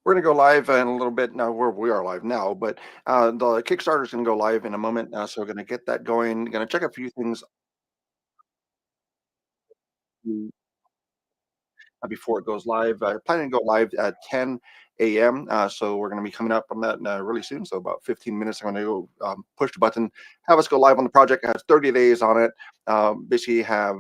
We're gonna go live in a little bit now. We are live now, but the Kickstarter is gonna go live in a moment. So we're gonna get that going. Gonna check a few things before it goes live. Planning to go live at 10 a.m. So we're going to be coming up on that really soon. So about 15 minutes, I'm going to go push the button, have us go live on the project. It has 30 days on it. Basically, have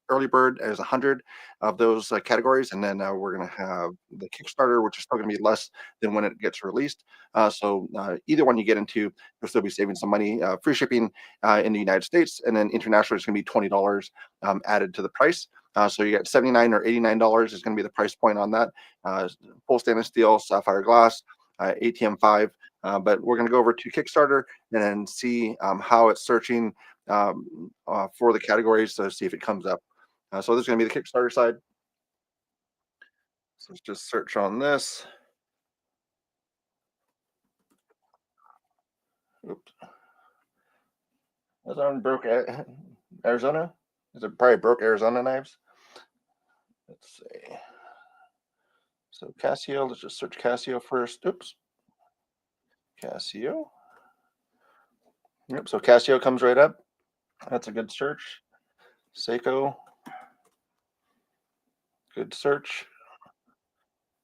early bird as 100 of those categories, and then we're going to have the Kickstarter, which is still going to be less than when it gets released. So either one you get into, you'll still be saving some money. Free shipping in the United States, and then international is going to be $20 added to the price. So you got 79 or $89 is going to be the price point on that. Full stainless steel, sapphire glass, ATM5. But we're going to go over to Kickstarter and then see how it's searching for the categories to see if it comes up. So this is going to be the Kickstarter side. So let's just search on this. Oops. Is that on broke Arizona? Is it probably broke Arizona knives? Let's see. So Casio, let's just search Casio first. Oops. Casio. Yep. So Casio comes right up. That's a good search. Seiko, good search.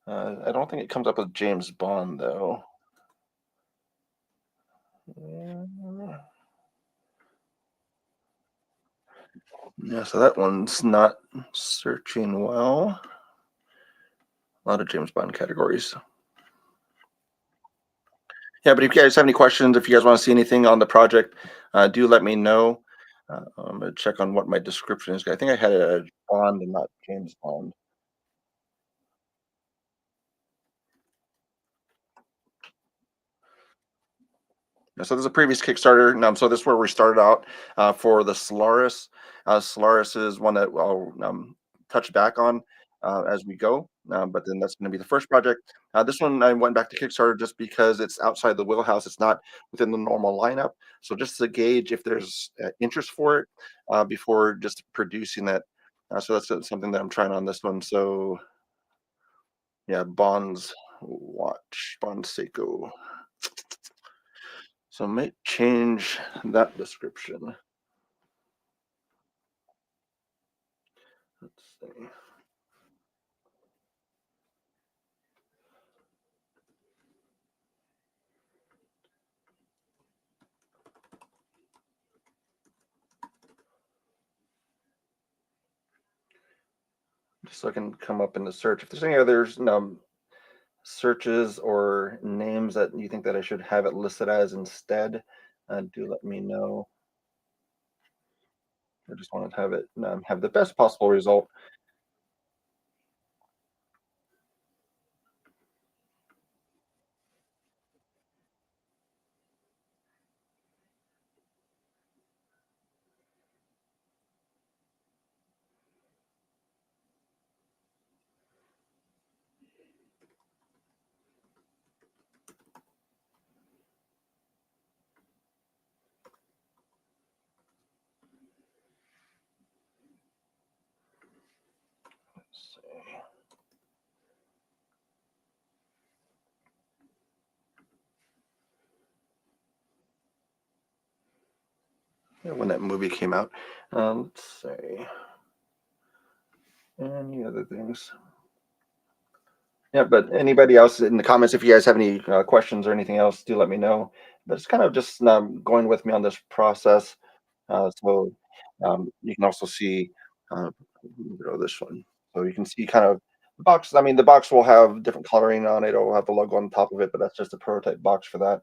I don't think it comes up with James Bond though. Mm, Yeah, so that one's not searching well. A lot of James Bond categories. Yeah, but if you guys have any questions, if you guys want to see anything on the project, do let me know. I'm gonna check on what my description is. I think I had a Bond and not James Bond. So there's a previous Kickstarter. So this is where we started out for the Solaris. Solaris is one that I'll touch back on as we go. But then that's going to be the first project. This one I went back to Kickstarter just because it's outside the wheelhouse. It's not within the normal lineup. So just to gauge if there's interest for it before just producing that. So that's something that I'm trying on this one. So yeah, Bonds watch Bond Seiko. So I might change that description. Let's see. Just so I can come up in the search. If there's any others searches or names that you think that I should have it listed as instead, do let me know. I just want to have it have the best possible result. Let's see. Yeah, when that movie came out. Let's see. Any other things? Yeah, but anybody else in the comments, if you guys have any questions or anything else, do let me know. But it's kind of just going with me on this process. So you can also see this one. So you can see kind of the box. I mean, the box will have different coloring on it. It'll have the logo on top of it, but that's just a prototype box for that.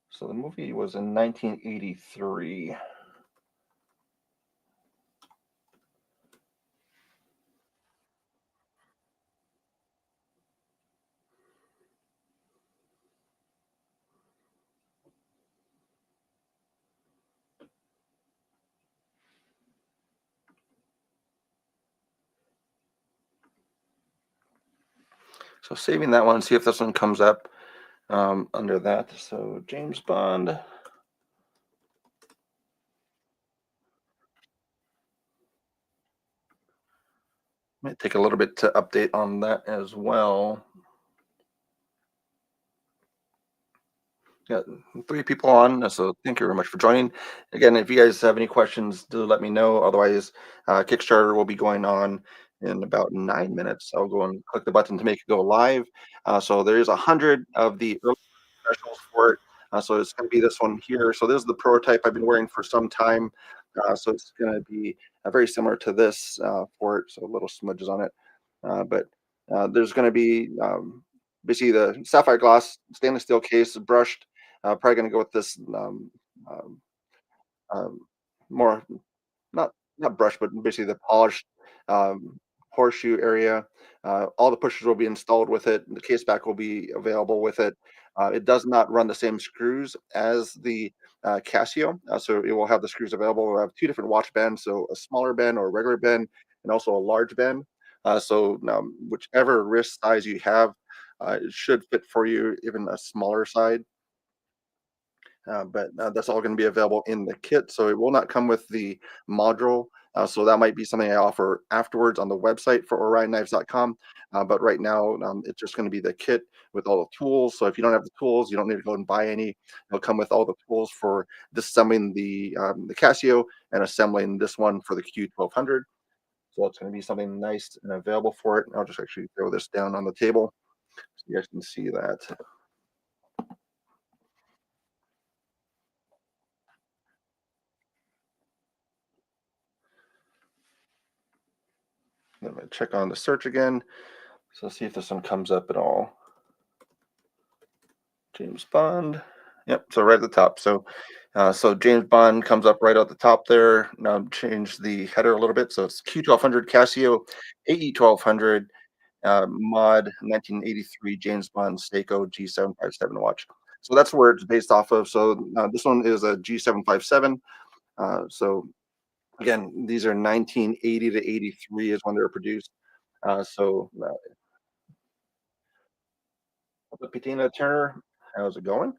So the movie was in 1983. So saving that one, see if this one comes up under that. So James Bond. Might take a little bit to update on that as well. Yeah, three people on, so thank you very much for joining. Again, if you guys have any questions, do let me know. Otherwise, Kickstarter will be going on in about 9 minutes. I'll go and click the button to make it go live. So there is 100 of the early specials for it. So it's going to be this one here. So this is the prototype I've been wearing for some time. So it's going to be very similar to this for it. So little smudges on it. But there's going to be basically the sapphire glass stainless steel case brushed. Probably going to go with this um, um, more not not brushed, but basically the polished um, horseshoe area. All the pushers will be installed with it. The case back will be available with it. It does not run the same screws as the Casio, so it will have the screws available. We'll have two different watch bands, so a smaller band or a regular band, and also a large band. So whichever wrist size you have, it should fit for you, even a smaller side. But that's all going to be available in the kit. So it will not come with the module. So that might be something I offer afterwards on the website for orionknives.com. But right now, it's just going to be the kit with all the tools. So if you don't have the tools, you don't need to go and buy any. It'll come with all the tools for disassembling the Casio and assembling this one for the Q1200. So it's going to be something nice and available for it. I'll just actually throw this down on the table so you guys can see that. I'm going to check on the search again. So let's see if this one comes up at all. James Bond. Yep, so right at the top. So James Bond comes up right at the top there. Now change the header a little bit. So it's Q1200 Casio AE1200 mod 1983 James Bond Seiko G757 watch. So that's where it's based off of. So this one is a G757. So again, these are 1980 to 83 is when they were produced. So Patina Turner, how's it going?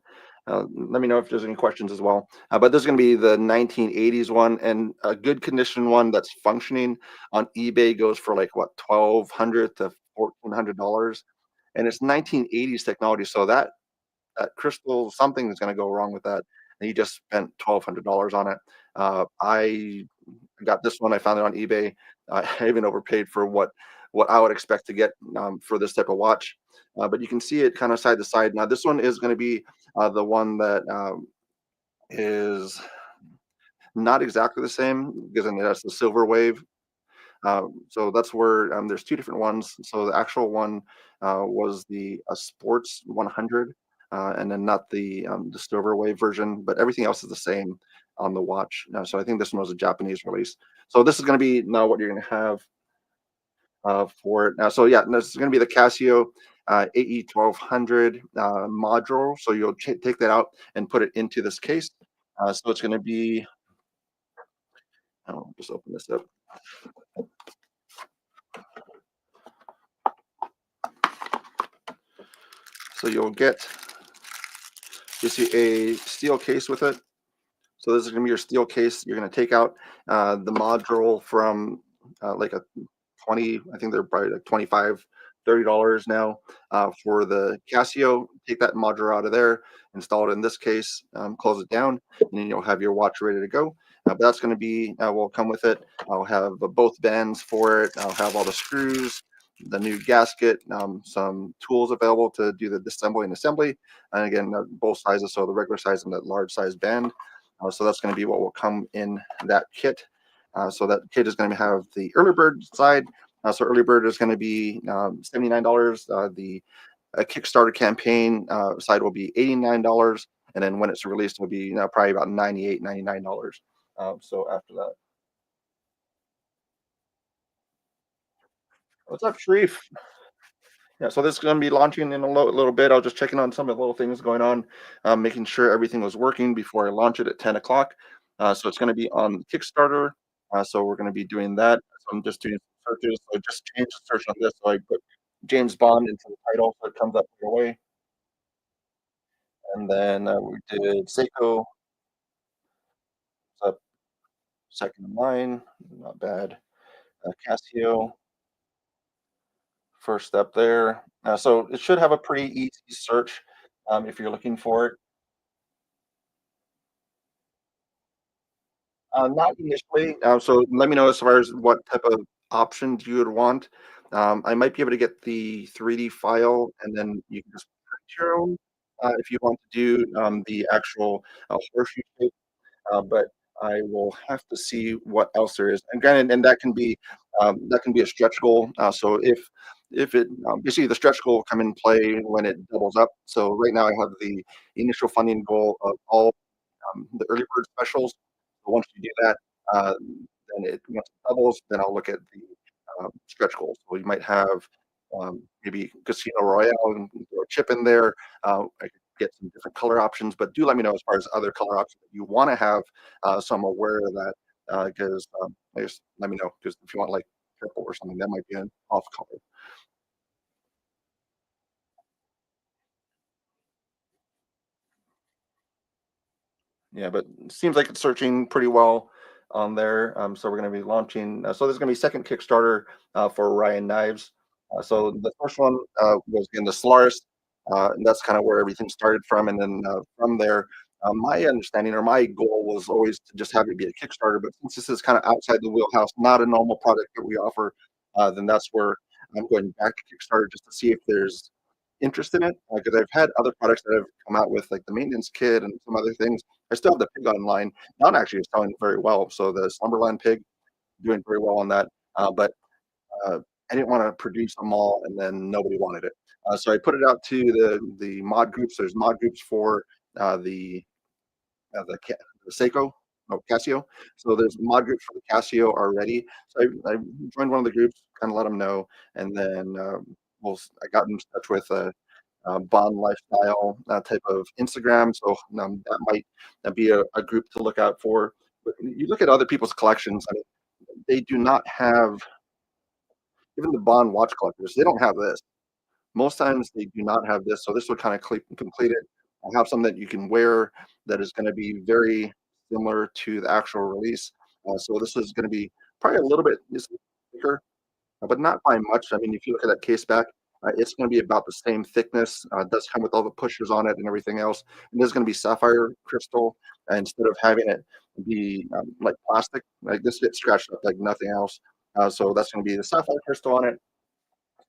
Let me know if there's any questions as well. But this is going to be the 1980s one, and a good condition one that's functioning on eBay goes for like what, 1,200 to $1,400, and it's 1980s technology. So that crystal, something is going to go wrong with that, and you just spent $1,200 on it. I got this one. I found it on eBay. I even overpaid for what I would expect to get for this type of watch. But you can see it kind of side to side. Now this one is going to be the one that is not exactly the same because it has the silver wave. So that's where there's two different ones. So the actual one was the Sports 100, and then not the silver wave version, but everything else is the same on the watch. So I think this one was a Japanese release. So this is going to be now what you're going to have for it. Now, so yeah, this is going to be the Casio AE1200 module. So you'll take that out and put it into this case. So it's going to be, I'll just open this up. So you'll get, you see a steel case with it. So this is going to be your steel case. You're going to take out the module from like a 20, I think they're probably like 25, $30 now for the Casio. Take that module out of there, install it in this case, close it down, and then you'll have your watch ready to go. But that's going to be, will come with it. I'll have both bands for it. I'll have all the screws, the new gasket, some tools available to do the disassembly and assembly. And again, both sizes, so the regular size and the large size band. So that's going to be what will come in that kit. So that kit is going to have the early bird side. So early bird is going to be $79. The Kickstarter campaign side will be $89, and then when it's released, it will be probably about $98, $99. So after that, what's up, Sharif? Yeah, so this is going to be launching in a little bit. I was just checking on some of the little things going on, making sure everything was working before I launch it at 10 o'clock. So it's going to be on Kickstarter. So we're going to be doing that. So I'm just doing some searches. So I just changed the search on this. So I put James Bond into the title, so it comes up right away. And then we did Seiko, up second in line, not bad. Casio, first up there. So it should have a pretty easy search if you're looking for it. Not initially. So let me know as far as what type of options you would want. I might be able to get the 3D file, and then you can just print your own if you want to do the actual horseshoe shape. But I will have to see what else there is. And granted, and that can be a stretch goal. So if it basically the stretch goal will come in play when it doubles up. So right now I have the initial funding goal of all the early bird specials. So once you do that, then once it doubles, then I'll look at the stretch goals. So you might have maybe Casino Royale and throw a chip in there. I could get some different color options, but do let me know as far as other color options that you want to have, so I'm aware of that. Because I just let me know because if you want like purple or something, that might be an off color. Yeah, but it seems like it's searching pretty well on there. So we're going to be launching. So there's going to be second Kickstarter for Ryan Knives. So the first one was in the Solaris, and that's kind of where everything started from. And then from there, my understanding or my goal was always to just have it be a Kickstarter. But since this is kind of outside the wheelhouse, not a normal product that we offer, then that's where I'm going back to Kickstarter just to see if there's interest in it. Because I've had other products that have come out with like the maintenance kit and some other things. I still have the pig online. That actually is selling very well. So the Slumberland pig doing very well on that. But I didn't want to produce them all and then nobody wanted it. So I put it out to the mod groups. There's mod groups for the the Seiko, no Casio. So there's mod groups for the Casio already. So I joined one of the groups, kind of let them know, and then I got in touch with Bond lifestyle type of Instagram. So that might be a group to look out for. But you look at other people's collections. I mean, they do not have even the Bond watch collectors. They don't have this. Most times they do not have this. So this would kind of complete it. I have something that you can wear that is going to be very similar to the actual release. So this is going to be probably a little bit thicker, but not by much. I mean, if you look at that case back, it's going to be about the same thickness. It does come with all the pushers on it and everything else. And there's going to be sapphire crystal instead of having it be like plastic. Like this gets scratched up like nothing else. So that's going to be the sapphire crystal on it.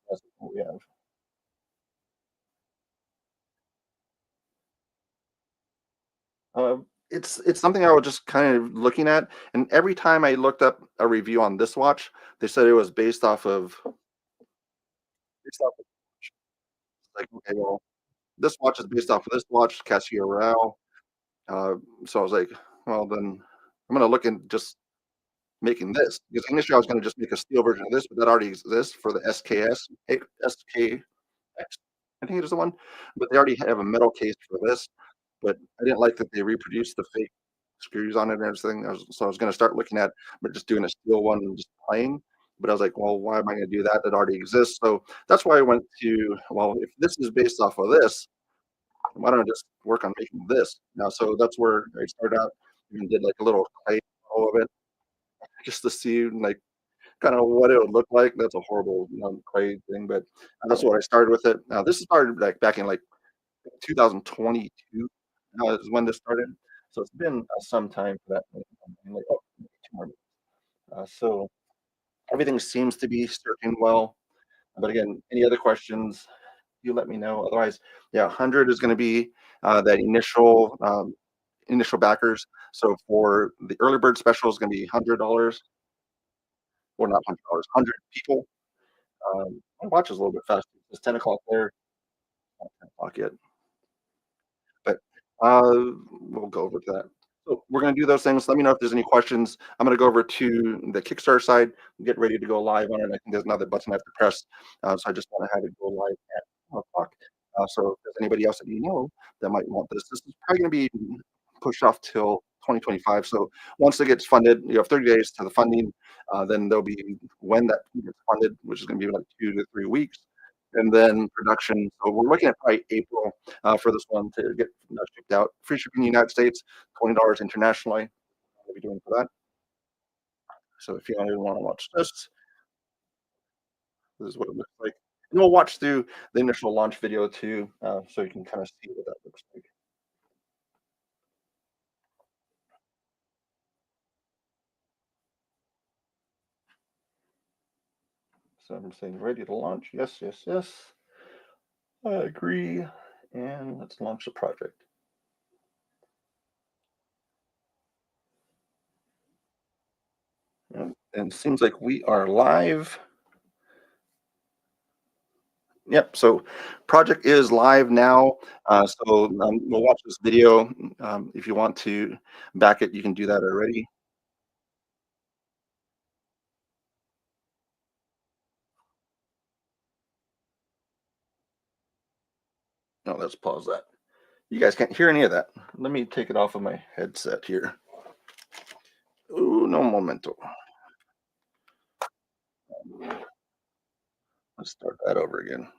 That's what we have. It's something I was just kind of looking at, and every time I looked up a review on this watch, they said it was based off of like okay, well, this watch is based off of this watch, Casio Royale. Uh, so I was like, well, then I'm gonna look in just making this because initially I was gonna just make a steel version of this, but that already exists for the SKX, I think it is the one, but they already have a metal case for this. But I didn't like that they reproduced the fake screws on it and everything. So I was gonna start looking at, but just doing a steel one and just plain. But I was like, well, why am I gonna do that? That already exists. So that's why I went to, well, if this is based off of this, why don't I just work on making this now? So that's where I started out and did like a little clay of it just to see like kind of what it would look like. That's a horrible clay thing, but that's what I started with it. Now this started like back in like 2022 is when this started. So it's been some time for that. Like, oh, 2 more. So everything seems to be working well. But again, any other questions, you let me know. Otherwise, yeah, 100 is going to be that initial backers. So for the early bird special is going to be $100, or not $100, 100 people. My watch is a little bit faster. It's 10 o'clock there. Not 10 o'clock yet. But we'll go over to that. So we're going to do those things. Let me know if there's any questions. I'm going to go over to the Kickstarter side, get ready to go live on it. I think there's another button I have to press. So I just want to have it go live at 1 o'clock. So if there's anybody else that you know that might want this is probably going to be pushed off till 2025. So once it gets funded, you have 30 days to the funding. Then there'll be when that gets funded, which is going to be like 2 to 3 weeks. and then production. So we're looking at probably April for this one to get shipped out. Free shipping in the United States, $20 internationally. We'll be doing for that. So if you want to watch this, this is what it looks like. And we'll watch through the initial launch video too, so you can kind of see what that looks like. So I'm saying ready to launch. Yes, yes, yes. I agree. And let's launch the project. And it seems like we are live. Yep. So project is live now. We'll watch this video. If you want to back it, you can do that already. No, let's pause that. You guys can't hear any of that. Let me take it off of my headset here. No momento. Let's start that over again.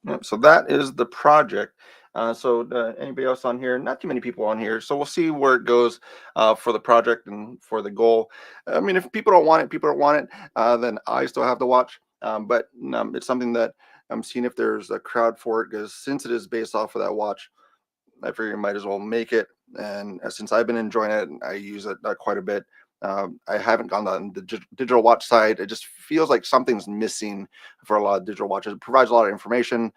Yep, so that is the project. Anybody else on here? Not too many people on here. So we'll see where it goes for the project and for the goal. I mean, if people don't want it, people don't want it. Then I still have to watch. But it's something that I'm seeing if there's a crowd for it, because since it is based off of that watch, I figure you might as well make it. And since I've been enjoying it, I use it quite a bit. I haven't gone on the digital watch side. It just feels like something's missing for a lot of digital watches. It provides a lot of information,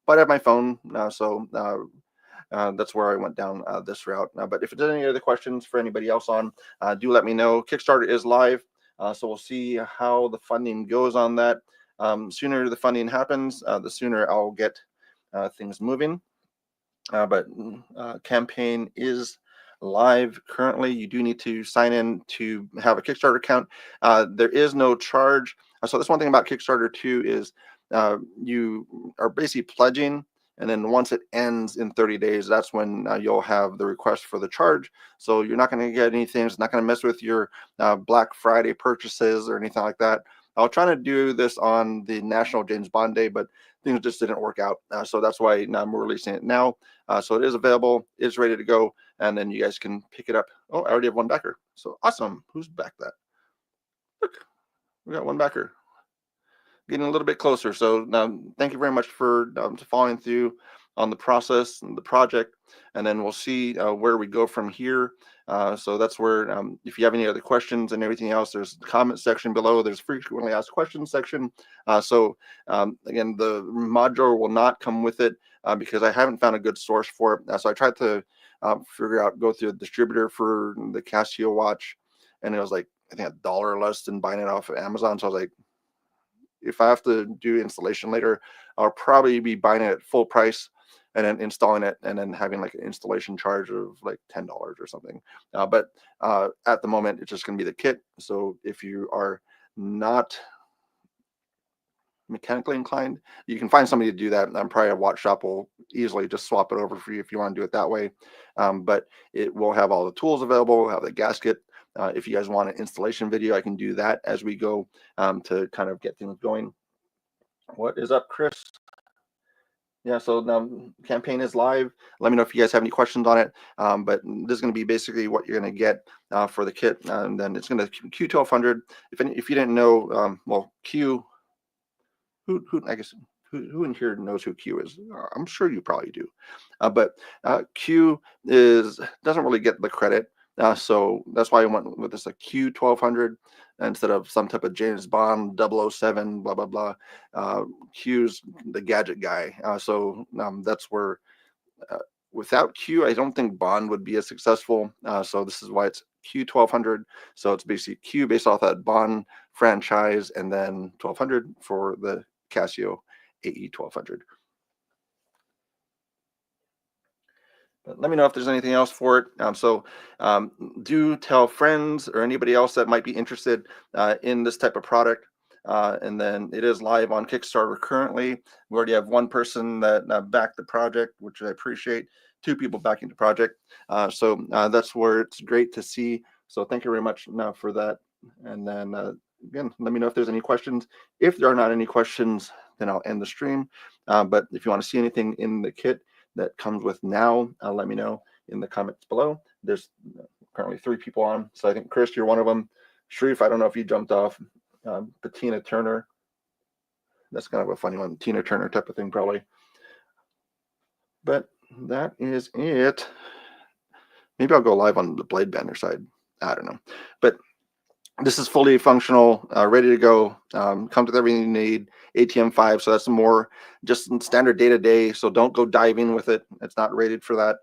but I have my phone now, that's where I went down this route. But if there's any other questions for anybody else on, do let me know. Kickstarter is live, so we'll see how the funding goes on that. Sooner the funding happens, the sooner I'll get things moving. But campaign is live currently. You do need to sign in to have a Kickstarter account. There is no charge. So that's one thing about Kickstarter too, is you are basically pledging, and then once it ends in 30 days, that's when you'll have the request for the charge. So you're not going to get anything. It's not going to mess with your Black Friday purchases or anything like that. I was trying to do this on the National James Bond Day, but things just didn't work out. So that's why now I'm releasing it now. So it is available, it's ready to go, and then you guys can pick it up. Oh, I already have one backer. So awesome. Who's backed that? Look, we got one backer. Getting a little bit closer. So thank you very much for following through on the process and the project, and then we'll see where we go from here. So that's where, if you have any other questions and everything else, there's the comment section below. There's frequently asked questions section. Again, the module will not come with it because I haven't found a good source for it. So I tried to go through a distributor for the Casio watch, and it was like, I think $1 less than buying it off of Amazon. So I was like, if I have to do installation later, I'll probably be buying it at full price and then installing it, and then having like an installation charge of like $10 or something. But at the moment, it's just going to be the kit. So if you are not mechanically inclined, you can find somebody to do that. I'm probably a watch shop will easily just swap it over for you if you want to do it that way. But it will have all the tools available. We'll have the gasket. If you guys want an installation video, I can do that as we go to kind of get things going. What is up, Chris? Yeah, so now campaign is live. Let me know if you guys have any questions on it. But this is going to be basically what you're going to get for the kit, and then it's going to Q1200. If you didn't know, well, Q. Who I guess who in here knows who Q is? I'm sure you probably do, but Q doesn't really get the credit, so that's why I went with this a Q1200 instead of some type of James Bond 007 blah blah blah. Q's the gadget guy, so that's where. Without Q, I don't think Bond would be as successful. So this is why it's Q1200. So it's basically Q based off that Bond franchise, and then 1200 for the Casio AE 1200. But let me know if there's anything else for it. Do tell friends or anybody else that might be interested in this type of product. And then it is live on Kickstarter currently. We already have one person that backed the project, which I appreciate. 2 people backing the project. So that's where it's great to see. So thank you very much now for that. And then again, let me know if there's any questions. If there are not any questions, then I'll end the stream. But if you want to see anything in the kit that comes with now, let me know in the comments below. There's currently 3 people on. So I think, Chris, you're one of them. Sharif, I don't know if you jumped off. Tina Turner. That's kind of a funny one. Tina Turner type of thing, probably. But that is it. Maybe I'll go live on the blade bender side. I don't know. But this is fully functional, ready to go. Comes with everything you need. ATM5, so that's more just standard day-to-day. So don't go diving with it. It's not rated for that.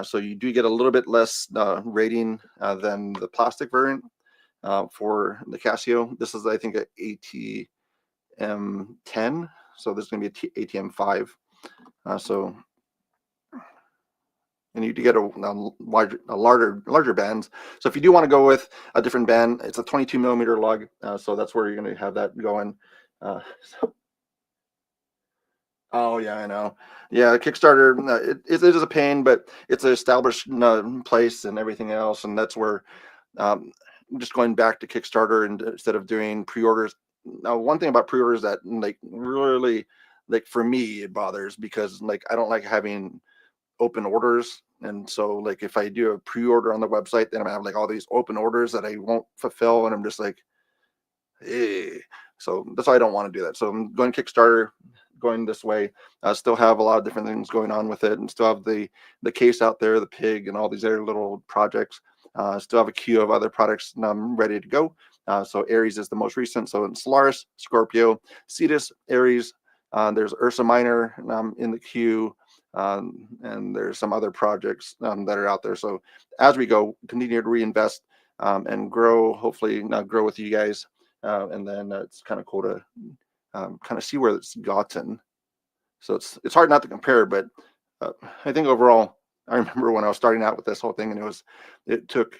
So you do get a little bit less rating than the plastic variant. For the Casio, this is I think an ATM10, so this is going to be a ATM5. And you do get a larger bands. So if you do want to go with a different band, it's a 22 millimeter lug. So that's where you're going to have that going. Oh yeah, I know. Yeah, Kickstarter, it is a pain, but it's an established place and everything else, and that's where. Just going back to Kickstarter and instead of doing pre-orders. Now, one thing about pre-orders that like really like for me it bothers because like I don't like having open orders, and so like if I do a pre-order on the website, then I'm gonna have like all these open orders that I won't fulfill, and I'm just like, hey. So that's why I don't want to do that. So I'm going Kickstarter, going this way. I still have a lot of different things going on with it, and still have the case out there, the pig, and all these other little projects. Still have a queue of other products ready to go. So Aries is the most recent. So in Solaris, Scorpio, Cetus, Aries. There's Ursa Minor in the queue, and there's some other projects that are out there. So as we go, continue to reinvest and grow. Hopefully, grow with you guys. And then it's kind of cool to kind of see where it's gotten. So it's hard not to compare, but I think overall, I remember when I was starting out with this whole thing, and it took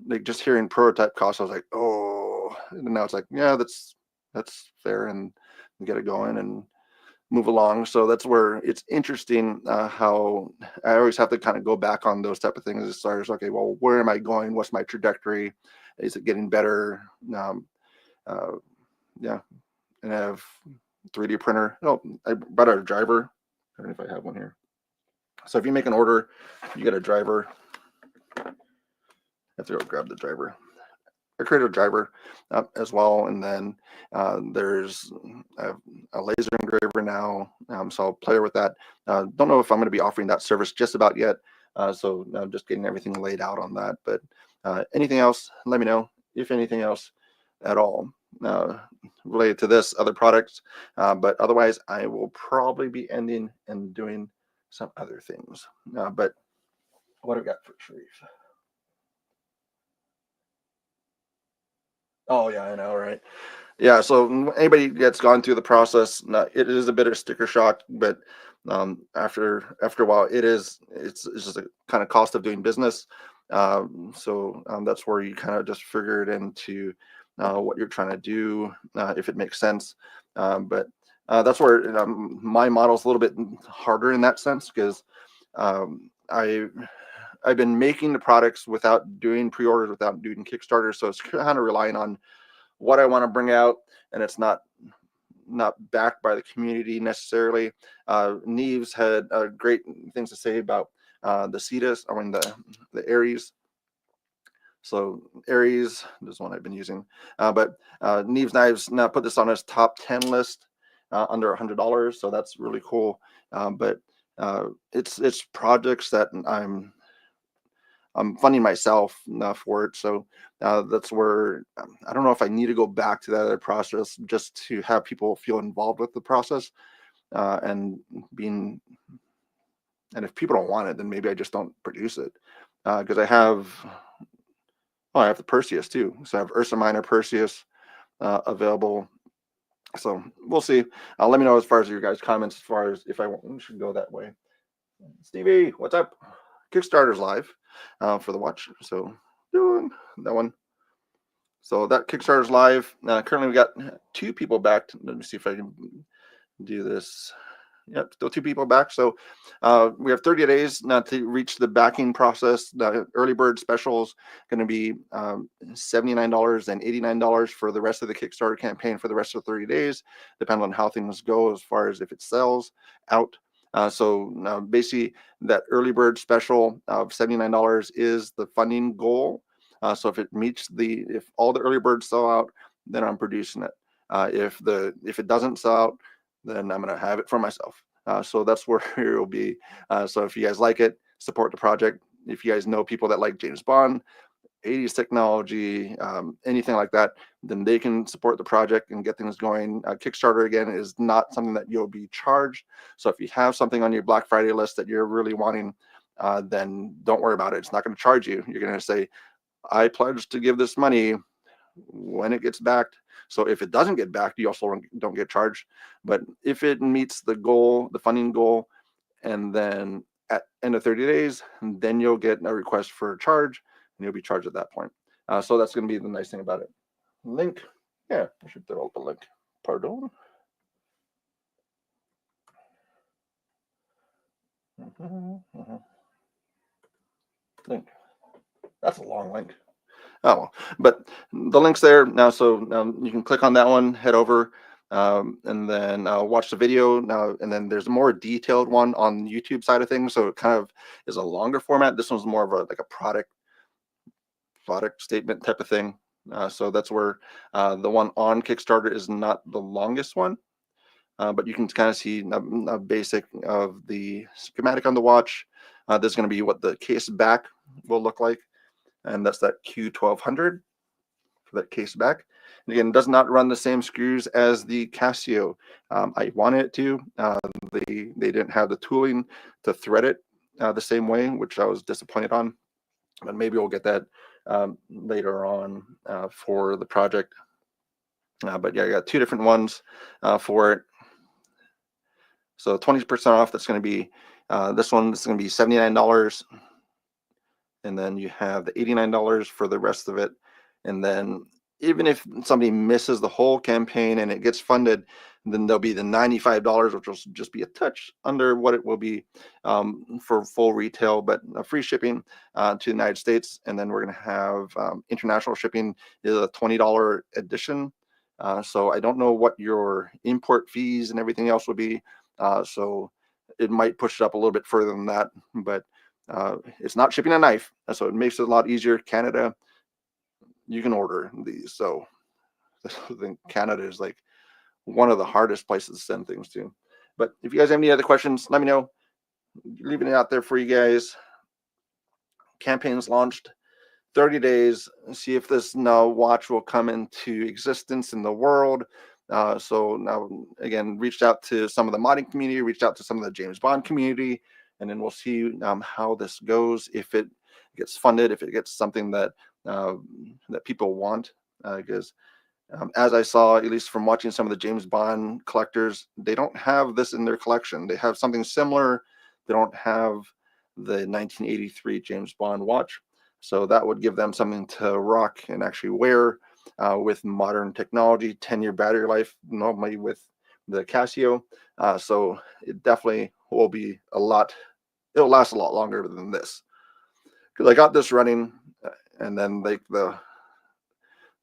like just hearing prototype costs, I was like, oh, and now it's like, yeah, that's fair, and get it going and move along. So that's where it's interesting how I always have to kind of go back on those type of things as far as, okay, well, where am I going? What's my trajectory? Is it getting better? Yeah, and I have 3D printer. Oh, I brought out a driver. I don't know if I have one here. So if you make an order, you get a driver. I have to go grab the driver. I created a driver as well, and then there's a laser engraver now, so I'll play with that. Don't know if I'm going to be offering that service just about yet, so I'm just getting everything laid out on that. But anything else, let me know. If anything else at all related to this, other products, but otherwise I will probably be ending and doing some other things. But what have I got for Sharif? Oh yeah, I know, right? Yeah, so anybody that's gone through the process, it is a bit of sticker shock, but after a while, it's just a kind of cost of doing business. That's where you kind of just figure it into what you're trying to do, if it makes sense. But That's where my model is a little bit harder in that sense because I've been making the products without doing pre-orders, without doing Kickstarter, so it's kind of relying on what I want to bring out, and it's not backed by the community necessarily. Neves had great things to say about the Cetus, the Aries. So Aries, this is one I've been using, but Neves Knives now put this on his top 10 list under $100, so that's really cool. But it's projects that I'm funding myself for it. So that's where I don't know if I need to go back to that other process just to have people feel involved with the process and being. And if people don't want it, then maybe I just don't produce it because I have the Perseus too. So I have Ursa Minor Perseus available. So we'll see. Let me know as far as your guys' comments, as far as if we should go that way. Stevie, what's up? Kickstarter's live for the watch. So doing that one. So that Kickstarter's live. Currently, we got 2 people backed. Let me see if I can do this. Yep, still 2 people back. So we have 30 days now to reach the backing process. The early bird special is going to be $79 and $89 for the rest of the Kickstarter campaign for the rest of the 30 days, depending on how things go as far as if it sells out. Basically, that early bird special of $79 is the funding goal. So if all the early birds sell out, then I'm producing it. If it doesn't sell out, then I'm going to have it for myself. So that's where it will be. So if you guys like it, support the project. If you guys know people that like James Bond, 80s technology, anything like that, then they can support the project and get things going. Kickstarter, again, is not something that you'll be charged. So if you have something on your Black Friday list that you're really wanting, then don't worry about it. It's not going to charge you. You're going to say, I pledge to give this money when it gets backed. So if it doesn't get backed, you also don't get charged. But if it meets the goal, the funding goal, and then at end of 30 days, then you'll get a request for a charge, and you'll be charged at that point. So that's going to be the nice thing about it. Link, yeah, I should throw up a link. Pardon. Link. That's a long link. Oh, well. But the link's there now, so you can click on that one, head over, and then watch the video now. And then there's a more detailed one on the YouTube side of things, so it kind of is a longer format. This one's more of a product statement type of thing. So that's where the one on Kickstarter is not the longest one, but you can kind of see a basic of the schematic on the watch. This is going to be what the case back will look like, and that's that Q1200 for that case back. And again, it does not run the same screws as the Casio. I wanted it to. They didn't have the tooling to thread it the same way, which I was disappointed on. But maybe we'll get that later on for the project. But yeah, I got 2 different ones for it. So 20% off. That's going to be this one. It's going to be $79. And then you have the $89 for the rest of it. And then even if somebody misses the whole campaign and it gets funded, then there'll be the $95, which will just be a touch under what it will be for full retail, but free shipping to the United States. And then we're going to have international shipping is a $20 addition. So I don't know what your import fees and everything else will be. So it might push it up a little bit further than that, but it's not shipping a knife, so it makes it a lot easier. Canada, you can order these. So I think Canada is like one of the hardest places to send things to. But if you guys have any other questions, let me know. Leaving it out there for you guys. Campaign's launched. 30 days. See if this now watch will come into existence in the world. So now, again, reached out to some of the modding community, reached out to some of the James Bond community, and then we'll see how this goes, if it gets funded, if it gets something that that people want. because as I saw, at least from watching some of the James Bond collectors, they don't have this in their collection. They have something similar. They don't have the 1983 James Bond watch. So that would give them something to rock and actually wear with modern technology, 10-year battery life, normally with the Casio. So it definitely will be it'll last a lot longer than this. Because I got this running, and then like the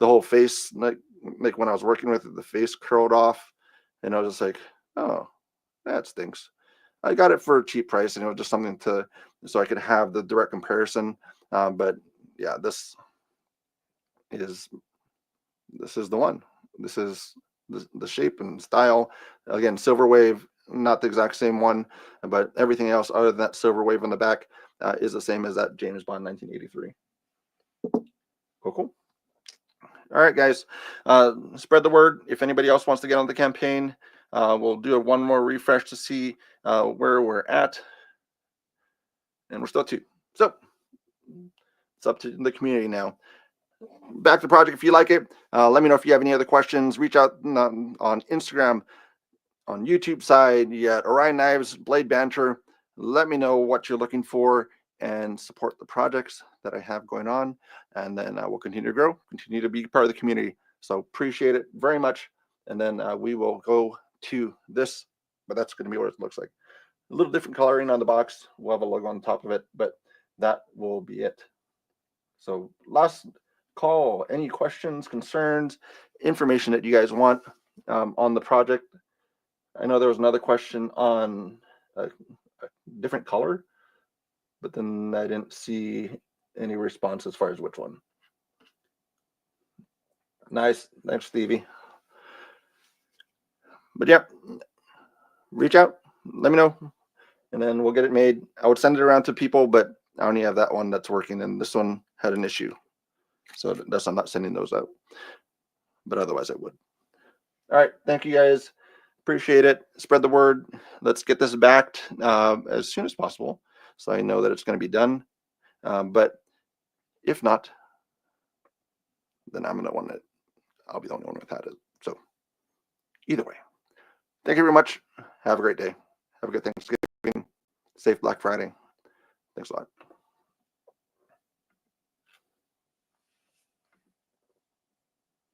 whole face, like when I was working with it, the face curled off, and I was just like, oh, that stinks. I got it for a cheap price, and it was just something so I could have the direct comparison. But yeah, this is the one. This is the shape and style. Again, silver wave, not the exact same one, but everything else other than that silver wave on the back is the same as that James Bond 1983. Cool. All right, guys, spread the word. If anybody else wants to get on the campaign, we'll do one more refresh to see where we're at. And we're still 2. So it's up to the community now. Back to the project. If you like it, let me know if you have any other questions. Reach out on Instagram, on YouTube side. You got Orion Knives, Blade Banter. Let me know what you're looking for and support the projects that I have going on. And then we'll continue to grow, continue to be part of the community. So appreciate it very much. And then we will go to this, but that's going to be what it looks like. A little different coloring on the box. We'll have a logo on top of it, but that will be it. So last call, any questions, concerns, information that you guys want on the project. I know there was another question on a different color, but then I didn't see any response as far as which one. Nice. Thanks, Stevie. But yeah, reach out, let me know, and then we'll get it made. I would send it around to people, but I only have that one that's working, and this one had an issue. So I'm not sending those out. But otherwise I would. All right. Thank you, guys. Appreciate it. Spread the word. Let's get this backed as soon as possible, so I know that it's going to be done. But if not, then I'll be the only one without it. So either way, thank you very much. Have a great day. Have a good Thanksgiving. Safe Black Friday. Thanks a lot.